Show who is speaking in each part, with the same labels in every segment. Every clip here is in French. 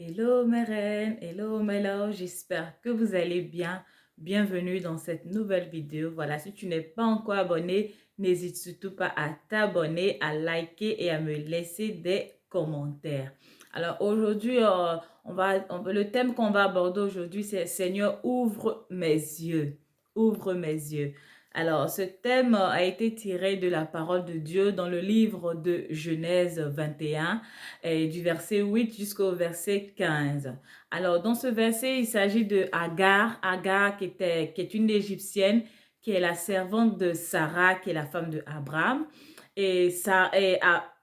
Speaker 1: Hello mes reines, hello mes loves, j'espère que vous allez bien. Bienvenue dans cette nouvelle vidéo. Voilà, si tu n'es pas encore abonné, n'hésite surtout pas à t'abonner, à liker et à me laisser des commentaires. Alors aujourd'hui, le thème qu'on va aborder aujourd'hui, c'est Seigneur, ouvre mes yeux. Ouvre mes yeux. Alors, ce thème a été tiré de la parole de Dieu dans le livre de Genèse 21 et du verset 8 jusqu'au verset 15. Alors, dans ce verset, il s'agit de Agar. Agar qui est une Égyptienne, qui est la servante de Sarah, qui est la femme de Abraham.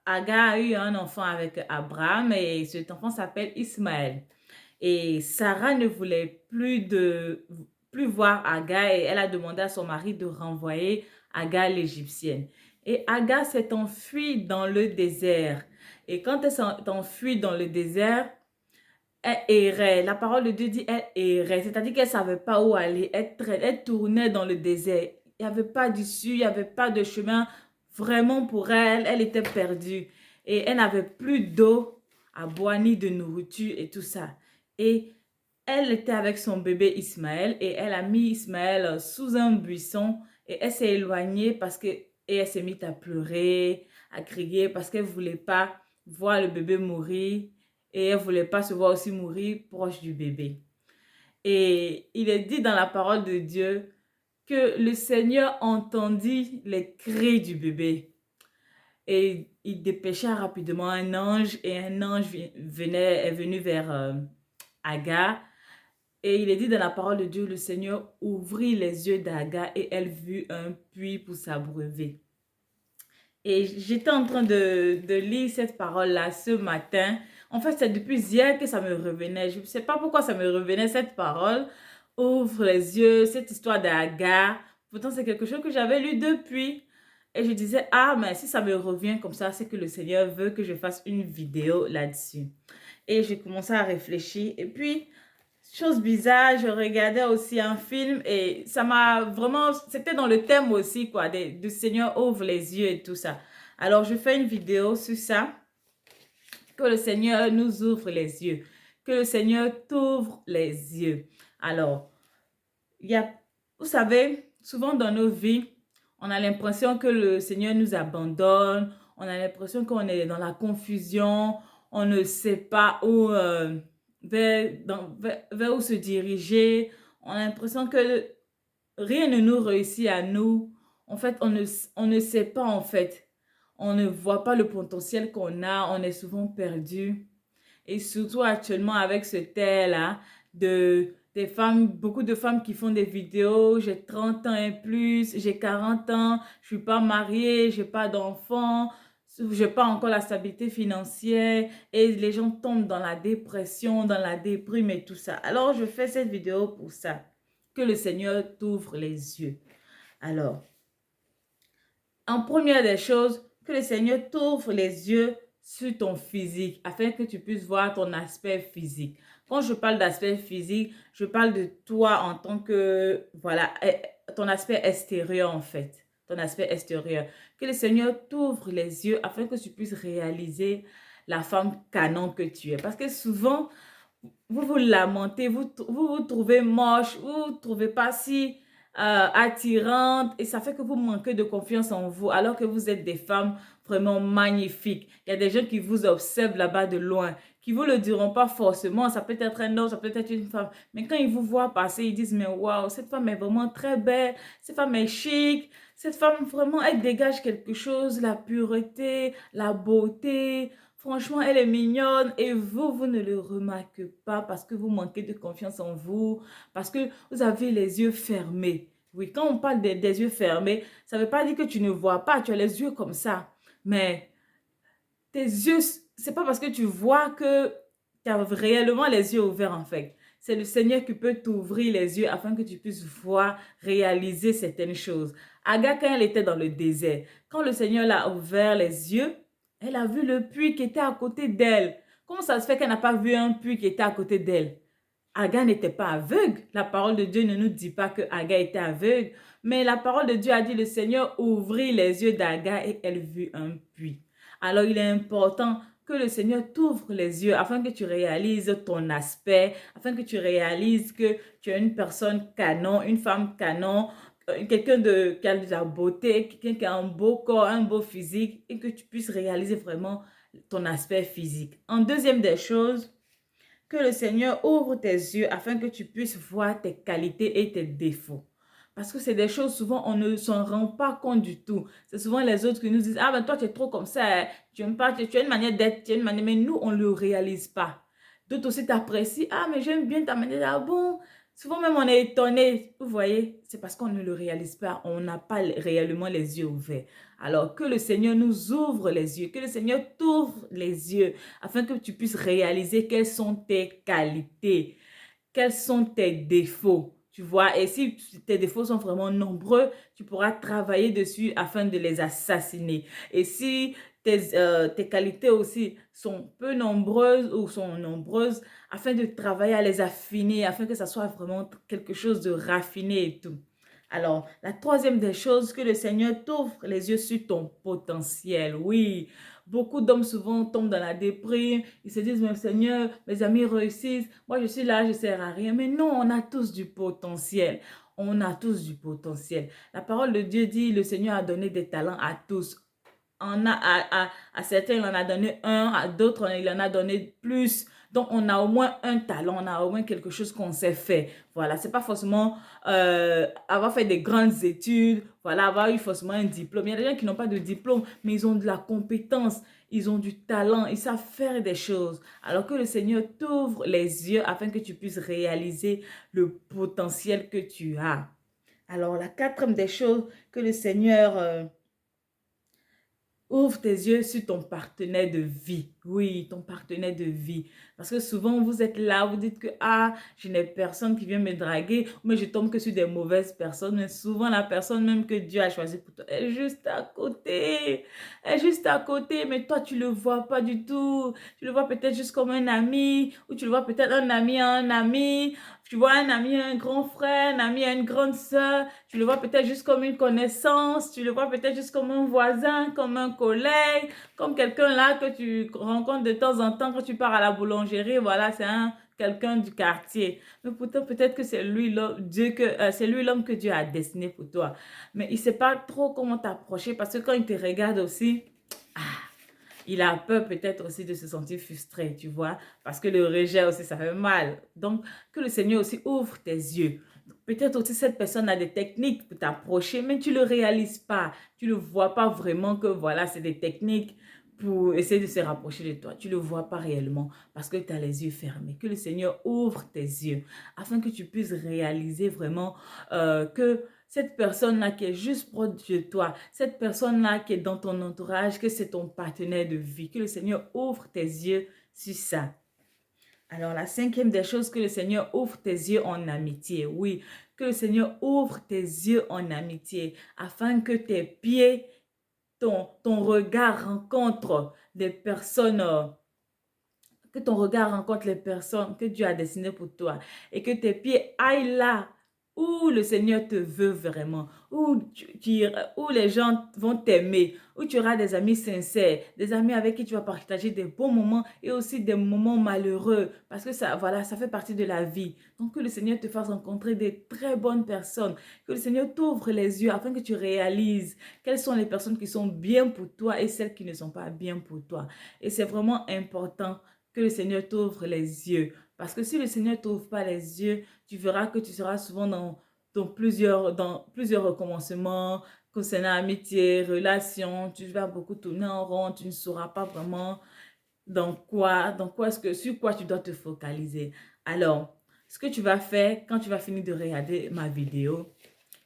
Speaker 1: Agar a eu un enfant avec Abraham et cet enfant s'appelle Ismaël. Et Sarah ne voulait plus voir Agar et elle a demandé à son mari de renvoyer Agar l'Égyptienne. Et Agar s'est enfuie dans le désert. Et quand elle s'est enfuie dans le désert, elle errait. La parole de Dieu dit elle errait. C'est-à-dire qu'elle ne savait pas où aller. Elle tournait dans le désert. Il n'y avait pas d'issue, il n'y avait pas de chemin. Vraiment pour elle, elle était perdue. Et elle n'avait plus d'eau à boire ni de nourriture et tout ça. Et elle était avec son bébé Ismaël et elle a mis Ismaël sous un buisson et elle s'est éloignée et elle s'est mise à pleurer, à crier parce qu'elle ne voulait pas voir le bébé mourir et elle ne voulait pas se voir aussi mourir proche du bébé. Et il est dit dans la parole de Dieu que le Seigneur entendit les cris du bébé. Et il dépêcha rapidement un ange et un ange est venu vers Agar. Et il est dit dans la parole de Dieu, le Seigneur ouvrit les yeux d'Agar et elle vit un puits pour s'abreuver. Et j'étais en train de lire cette parole-là ce matin. En fait, c'est depuis hier que ça me revenait. Je ne sais pas pourquoi ça me revenait, cette parole. Ouvre les yeux, cette histoire d'Agar. Pourtant, c'est quelque chose que j'avais lu depuis. Et je disais, ah, mais si ça me revient comme ça, c'est que le Seigneur veut que je fasse une vidéo là-dessus. Et j'ai commencé à réfléchir. Et puis, chose bizarre, je regardais aussi un film et ça m'a vraiment, c'était dans le thème aussi, quoi, du Seigneur ouvre les yeux et tout ça. Alors, je fais une vidéo sur ça, que le Seigneur nous ouvre les yeux, que le Seigneur t'ouvre les yeux. Alors, il y a, vous savez, souvent dans nos vies, on a l'impression que le Seigneur nous abandonne, on a l'impression qu'on est dans la confusion, on ne sait pas vers où se diriger, on a l'impression que rien ne nous réussit à nous. En fait, on ne sait pas en fait. On ne voit pas le potentiel qu'on a, on est souvent perdu. Et surtout actuellement avec ce tel-là, des femmes, beaucoup de femmes qui font des vidéos, j'ai 30 ans et plus, j'ai 40 ans, je suis pas mariée, j'ai pas d'enfant, j'ai pas encore la stabilité financière et les gens tombent dans la dépression, dans la déprime et tout ça. Alors je fais cette vidéo pour ça, que le Seigneur t'ouvre les yeux. Alors, en première des choses, que le Seigneur t'ouvre les yeux sur ton physique afin que tu puisses voir ton aspect physique. Quand je parle d'aspect physique, je parle de toi en tant que, voilà, ton aspect extérieur en fait. Ton aspect extérieur. Que le Seigneur t'ouvre les yeux afin que tu puisses réaliser la femme canon que tu es. Parce que souvent, vous vous lamentez, vous trouvez moche, vous trouvez pas si attirante et ça fait que vous manquez de confiance en vous alors que vous êtes des femmes vraiment magnifiques. Il y a des gens qui vous observent là-bas de loin, qui vous le diront pas forcément, ça peut être un homme, ça peut être une femme, mais quand ils vous voient passer, ils disent mais waouh, cette femme est vraiment très belle, cette femme est chic, cette femme vraiment elle dégage quelque chose, la pureté, la beauté. Franchement, elle est mignonne et vous ne le remarquez pas parce que vous manquez de confiance en vous, parce que vous avez les yeux fermés. Oui, quand on parle des yeux fermés, ça ne veut pas dire que tu ne vois pas, tu as les yeux comme ça. Mais tes yeux, c'est pas parce que tu vois que tu as réellement les yeux ouverts en fait. C'est le Seigneur qui peut t'ouvrir les yeux afin que tu puisses voir, réaliser certaines choses. Agar, quand elle était dans le désert, quand le Seigneur l'a ouvert les yeux, elle a vu le puits qui était à côté d'elle. Comment ça se fait qu'elle n'a pas vu un puits qui était à côté d'elle? Agar n'était pas aveugle. La parole de Dieu ne nous dit pas que Agar était aveugle, mais la parole de Dieu a dit le Seigneur ouvrit les yeux d'Agar et elle vit un puits. Alors il est important que le Seigneur t'ouvre les yeux afin que tu réalises ton aspect, afin que tu réalises que tu es une personne canon, une femme canon, qui a de la beauté, quelqu'un qui a un beau corps, un beau physique et que tu puisses réaliser vraiment ton aspect physique. En deuxième des choses, que le Seigneur ouvre tes yeux afin que tu puisses voir tes qualités et tes défauts. Parce que c'est des choses, souvent, on ne s'en rend pas compte du tout. C'est souvent les autres qui nous disent, ah ben toi, tu es trop comme ça, hein. Tu aimes pas, tu as une manière d'être, tu as une manière, mais nous, on ne le réalise pas. D'autres aussi t'apprécient, ah mais j'aime bien ta manière, ah bon. Souvent même, on est étonné. Vous voyez, c'est parce qu'on ne le réalise pas. On n'a pas réellement les yeux ouverts. Alors que le Seigneur nous ouvre les yeux, que le Seigneur t'ouvre les yeux afin que tu puisses réaliser quelles sont tes qualités, quels sont tes défauts. Tu vois, et si tes défauts sont vraiment nombreux, tu pourras travailler dessus afin de les assassiner. Et si tes qualités aussi sont peu nombreuses ou sont nombreuses, afin de travailler à les affiner, afin que ça soit vraiment quelque chose de raffiné et tout. Alors, la troisième des choses, que le Seigneur t'ouvre les yeux sur ton potentiel. Oui, beaucoup d'hommes souvent tombent dans la déprime. Ils se disent, mais Seigneur, mes amis réussissent. Moi, je suis là, je ne sers à rien. Mais non, on a tous du potentiel. On a tous du potentiel. La parole de Dieu dit, le Seigneur a donné des talents à tous. À certains, il en a donné un, à d'autres, il en a donné plus. Donc, on a au moins un talent, on a au moins quelque chose qu'on sait faire. Voilà, c'est pas forcément avoir fait des grandes études, voilà, avoir eu forcément un diplôme. Il y a des gens qui n'ont pas de diplôme, mais ils ont de la compétence, ils ont du talent, ils savent faire des choses. Alors que le Seigneur t'ouvre les yeux afin que tu puisses réaliser le potentiel que tu as. Alors, la quatrième des choses que le Seigneur ouvre tes yeux sur ton partenaire de vie. Oui, ton partenaire de vie. Parce que souvent, vous êtes là, vous dites que, ah, je n'ai personne qui vient me draguer, mais je tombe que sur des mauvaises personnes. Mais souvent, la personne même que Dieu a choisie pour toi est juste à côté. Elle est juste à côté, mais toi, tu ne le vois pas du tout. Tu le vois peut-être juste comme un ami, ou tu le vois peut-être un ami à un ami. Tu vois un ami à un grand frère, un ami à une grande sœur. Tu le vois peut-être juste comme une connaissance. Tu le vois peut-être juste comme un voisin, comme un collègue, comme quelqu'un là que tu rencontres de temps en temps quand tu pars à la boulangerie. Voilà, c'est quelqu'un du quartier. Mais pourtant, peut-être que c'est lui l'homme que Dieu a destiné pour toi. Mais il ne sait pas trop comment t'approcher parce que quand il te regarde aussi, il a peur peut-être aussi de se sentir frustré, tu vois, parce que le rejet aussi, ça fait mal. Donc, que le Seigneur aussi ouvre tes yeux. Peut-être aussi cette personne a des techniques pour t'approcher, mais tu ne le réalises pas. Tu ne vois pas vraiment que voilà, c'est des techniques pour essayer de se rapprocher de toi. Tu ne le vois pas réellement parce que tu as les yeux fermés. Que le Seigneur ouvre tes yeux afin que tu puisses réaliser vraiment que cette personne-là qui est juste proche de toi, cette personne-là qui est dans ton entourage, que c'est ton partenaire de vie, que le Seigneur ouvre tes yeux sur ça. Alors, la cinquième des choses, que le Seigneur ouvre tes yeux en amitié. Oui, que le Seigneur ouvre tes yeux en amitié afin que tes pieds, ton regard rencontre des personnes, que ton regard rencontre les personnes que Dieu a destinées pour toi et que tes pieds aillent là où le Seigneur te veut vraiment, où les gens vont t'aimer, où tu auras des amis sincères, des amis avec qui tu vas partager des bons moments et aussi des moments malheureux parce que ça, voilà, ça fait partie de la vie. Donc que le Seigneur te fasse rencontrer des très bonnes personnes, que le Seigneur t'ouvre les yeux afin que tu réalises quelles sont les personnes qui sont bien pour toi et celles qui ne sont pas bien pour toi. Et c'est vraiment important que le Seigneur t'ouvre les yeux. Parce que si le Seigneur ne t'ouvre pas les yeux, tu verras que tu seras souvent dans plusieurs recommencements concernant amitié, relations. Tu vas beaucoup tourner en rond, tu ne sauras pas vraiment sur quoi tu dois te focaliser. Alors, ce que tu vas faire quand tu vas finir de regarder ma vidéo,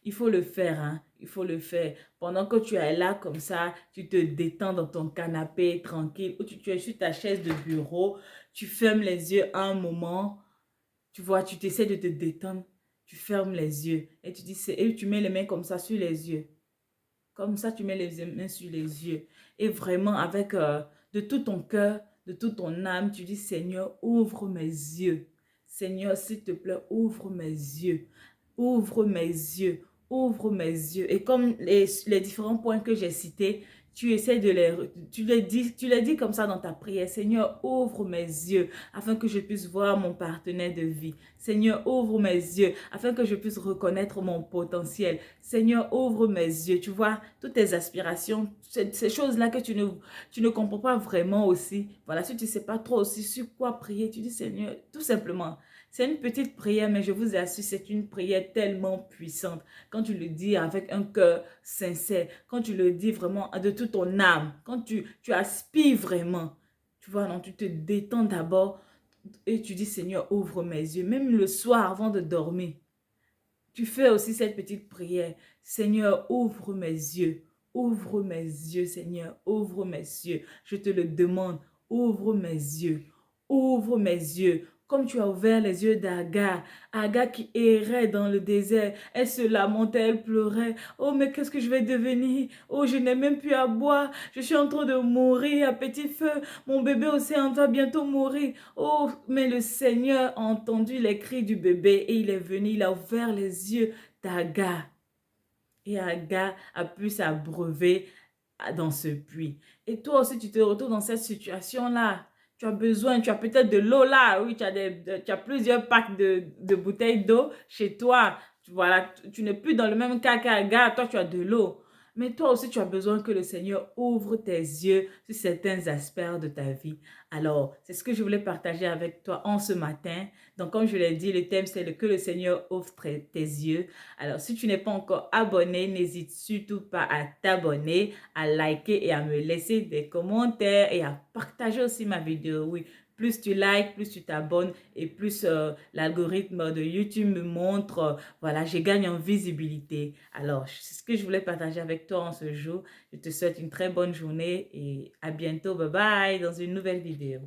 Speaker 1: il faut le faire, hein. Il faut le faire. Pendant que tu es là comme ça, tu te détends dans ton canapé tranquille ou tu es sur ta chaise de bureau, tu fermes les yeux un moment, tu vois, tu t'essaies de te détendre, tu fermes les yeux et et tu mets les mains comme ça sur les yeux. Comme ça, tu mets les mains sur les yeux. Et vraiment, avec de tout ton cœur, de toute ton âme, tu dis, Seigneur, ouvre mes yeux. Seigneur, s'il te plaît, ouvre mes yeux. Ouvre mes yeux. Ouvre mes yeux. Et comme les différents points que j'ai cités, tu essaies de tu les dis comme ça dans ta prière. Seigneur, ouvre mes yeux afin que je puisse voir mon partenaire de vie. Seigneur, ouvre mes yeux afin que je puisse reconnaître mon potentiel. Seigneur, ouvre mes yeux. Tu vois, toutes tes aspirations, ces choses-là que tu ne comprends pas vraiment aussi. Voilà, si tu ne sais pas trop aussi sur quoi prier, tu dis Seigneur, tout simplement. C'est une petite prière, mais je vous assure, c'est une prière tellement puissante. Quand tu le dis avec un cœur sincère, quand tu le dis vraiment de toute ton âme, quand tu aspires vraiment, tu vois, non, tu te détends d'abord et tu dis, Seigneur, ouvre mes yeux. Même le soir avant de dormir, tu fais aussi cette petite prière. Seigneur, ouvre mes yeux. Ouvre mes yeux, Seigneur. Ouvre mes yeux. Je te le demande. Ouvre mes yeux. Ouvre mes yeux. Comme tu as ouvert les yeux d'Agar. Agar qui errait dans le désert. Elle se lamentait, elle pleurait. Oh, mais qu'est-ce que je vais devenir? Oh, je n'ai même plus à boire. Je suis en train de mourir à petit feu. Mon bébé aussi va bientôt mourir. Oh, mais le Seigneur a entendu les cris du bébé et il est venu, il a ouvert les yeux d'Agar. Et Agar a pu s'abreuver dans ce puits. Et toi aussi, tu te retrouves dans cette situation-là. Tu as besoin, tu as peut-être de l'eau là. Oui, tu as plusieurs packs de bouteilles d'eau chez toi. Voilà, tu n'es plus dans le même cas qu'Agar. Toi, tu as de l'eau. Mais toi aussi, tu as besoin que le Seigneur ouvre tes yeux sur certains aspects de ta vie. Alors, c'est ce que je voulais partager avec toi en ce matin. Donc, comme je l'ai dit, le thème, c'est que le Seigneur ouvre tes yeux. Alors, si tu n'es pas encore abonné, n'hésite surtout pas à t'abonner, à liker et à me laisser des commentaires et à partager aussi ma vidéo. Oui, plus tu likes, plus tu t'abonnes et plus l'algorithme de YouTube me montre, voilà, je gagne en visibilité. Alors, c'est ce que je voulais partager avec toi en ce jour. Je te souhaite une très bonne journée et à bientôt. Bye bye dans une nouvelle vidéo.